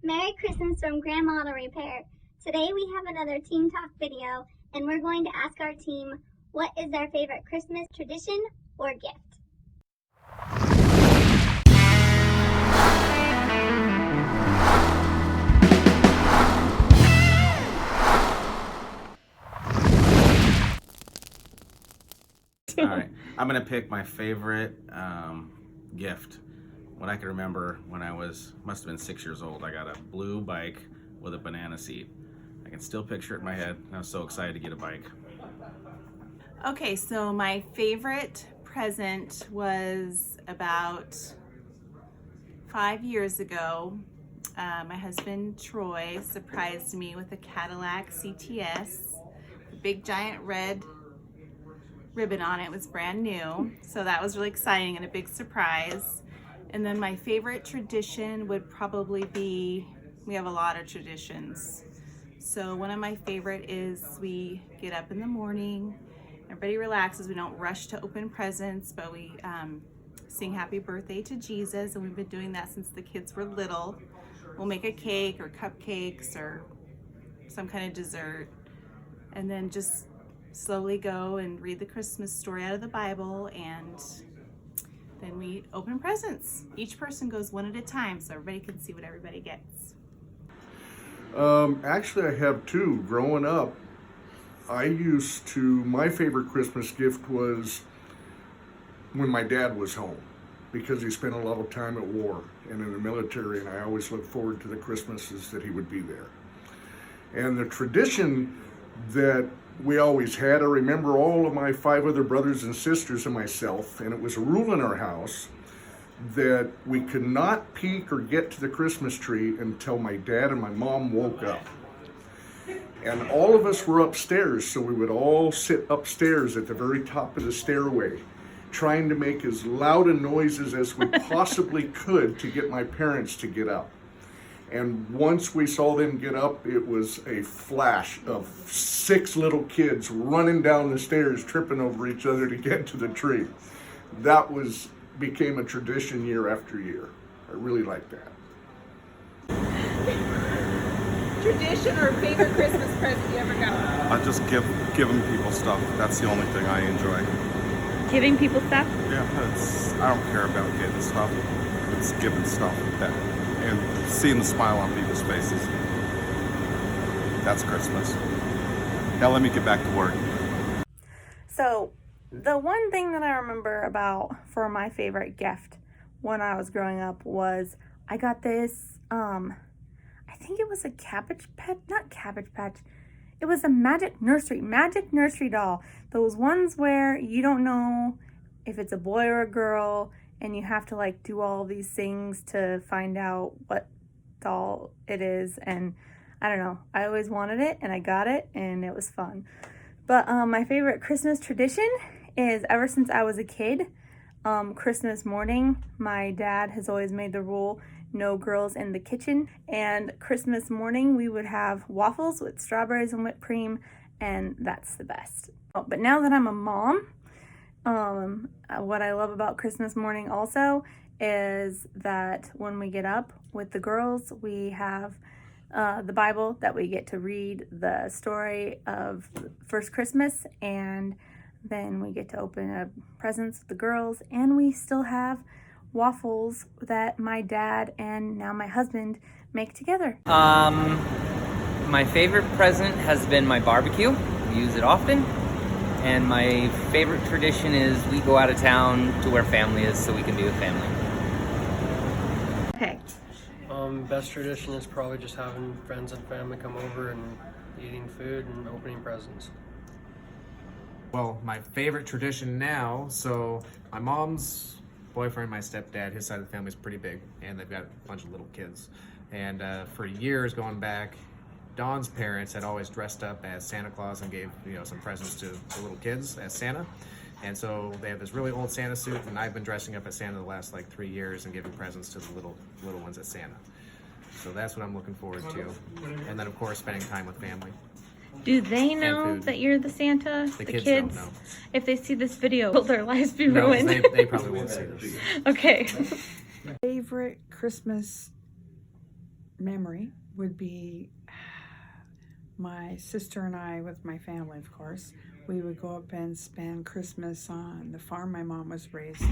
Merry Christmas from Grandma to Repair. Today we have another Team Talk video, and we're going to ask our team what is their favorite Christmas tradition or gift. All right, I'm gonna pick my favorite gift. What I can remember when I must have been 6 years old, I got a blue bike with a banana seat. I can still picture it in my head. I was so excited to get a bike. Okay, so my favorite present was about 5 years ago. My husband Troy surprised me with a Cadillac CTS, a big giant red ribbon on it. It was brand new, so that was really exciting and a big surprise. And then my favorite tradition would probably be, we have a lot of traditions. So one of my favorite is we get up in the morning, everybody relaxes, we don't rush to open presents, but we sing happy birthday to Jesus, and we've been doing that since the kids were little. We'll make a cake or cupcakes or some kind of dessert, and then just slowly go and read the Christmas story out of the Bible, and then we open presents. Each person goes one at a time so everybody can see what everybody gets. Actually, I have two. Growing up, my favorite Christmas gift was when my dad was home, because he spent a lot of time at war and in the military, and I always looked forward to the Christmases that he would be there. And the tradition that we always had, I remember all of my 5 other brothers and sisters and myself, and it was a rule in our house that we could not peek or get to the Christmas tree until my dad and my mom woke up. And all of us were upstairs, so we would all sit upstairs at the very top of the stairway, trying to make as loud a noises as we possibly could to get my parents to get up. And once we saw them get up, it was a flash of 6 little kids running down the stairs, tripping over each other to get to the tree. That became a tradition year after year. I really like that. Tradition or favorite Christmas present you ever got? I just giving people stuff. That's the only thing I enjoy. Giving people stuff? Yeah, I don't care about getting stuff. It's giving stuff and seeing the smile on people's faces. That's Christmas. Now let me get back to work. So the one thing that I remember for my favorite gift when I was growing up was I got this, I think it was a not Cabbage Patch. It was a magic nursery doll. Those ones where you don't know if it's a boy or a girl, and you have to like do all these things to find out what doll it is. And I don't know, I always wanted it and I got it and it was fun. But my favorite Christmas tradition is, ever since I was a kid, Christmas morning, my dad has always made the rule, no girls in the kitchen. And Christmas morning, we would have waffles with strawberries and whipped cream, and that's the best. But now that I'm a mom, what I love about Christmas morning also is that when we get up with the girls, we have the Bible that we get to read the story of first Christmas, and then we get to open up presents with the girls, and we still have waffles that my dad and now my husband make together. My favorite present has been my barbecue. We use it often. And my favorite tradition is we go out of town to where family is so we can be with family. Okay. Best tradition is probably just having friends and family come over and eating food and opening presents. Well, my favorite tradition now, so my mom's boyfriend, my stepdad, his side of the family is pretty big, and they've got a bunch of little kids. And for years going back, Dawn's parents had always dressed up as Santa Claus and gave some presents to the little kids as Santa. And so they have this really old Santa suit, and I've been dressing up as Santa the last 3 years and giving presents to the little ones as Santa. So that's what I'm looking forward to. And then of course spending time with family. Do they know that you're the Santa? The kids don't know. If they see this video, will their lives be No, ruined? they probably won't see this. Okay. Favorite Christmas memory would be my sister and I, with my family, of course. We would go up and spend Christmas on the farm my mom was raised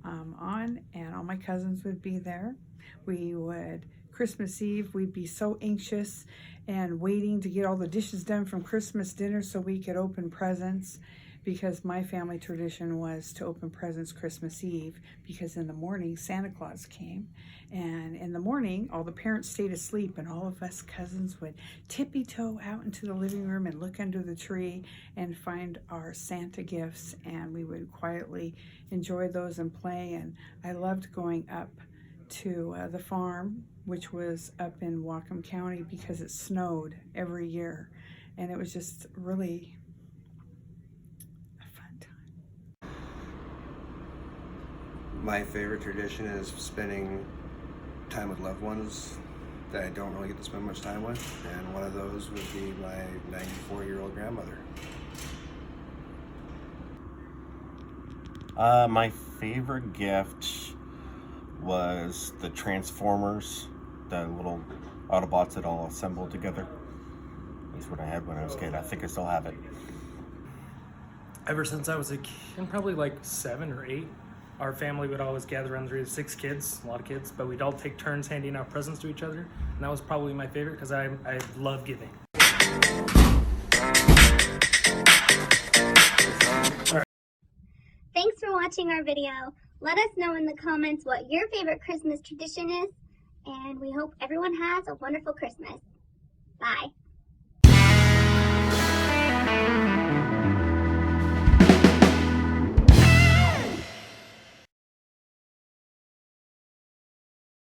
on, and all my cousins would be there. We would, Christmas Eve, we'd be so anxious and waiting to get all the dishes done from Christmas dinner so we could open presents, because my family tradition was to open presents Christmas Eve, because in the morning Santa Claus came, and in the morning all the parents stayed asleep and all of us cousins would tippy-toe out into the living room and look under the tree and find our Santa gifts, and we would quietly enjoy those and play. And I loved going up to the farm, which was up in Whatcom County, because it snowed every year, and it was just really My favorite tradition is spending time with loved ones that I don't really get to spend much time with, and one of those would be my 94-year-old grandmother. My favorite gift was the Transformers, the little Autobots that all assembled together. That's what I had when I was a kid. I think I still have it. Ever since I was a kid, probably like 7 or 8, our family would always gather around. There were 6 kids, a lot of kids, but we'd all take turns handing out presents to each other. And that was probably my favorite because I love giving. Thanks for watching our video. Let us know in the comments what your favorite Christmas tradition is, and we hope everyone has a wonderful Christmas. Bye.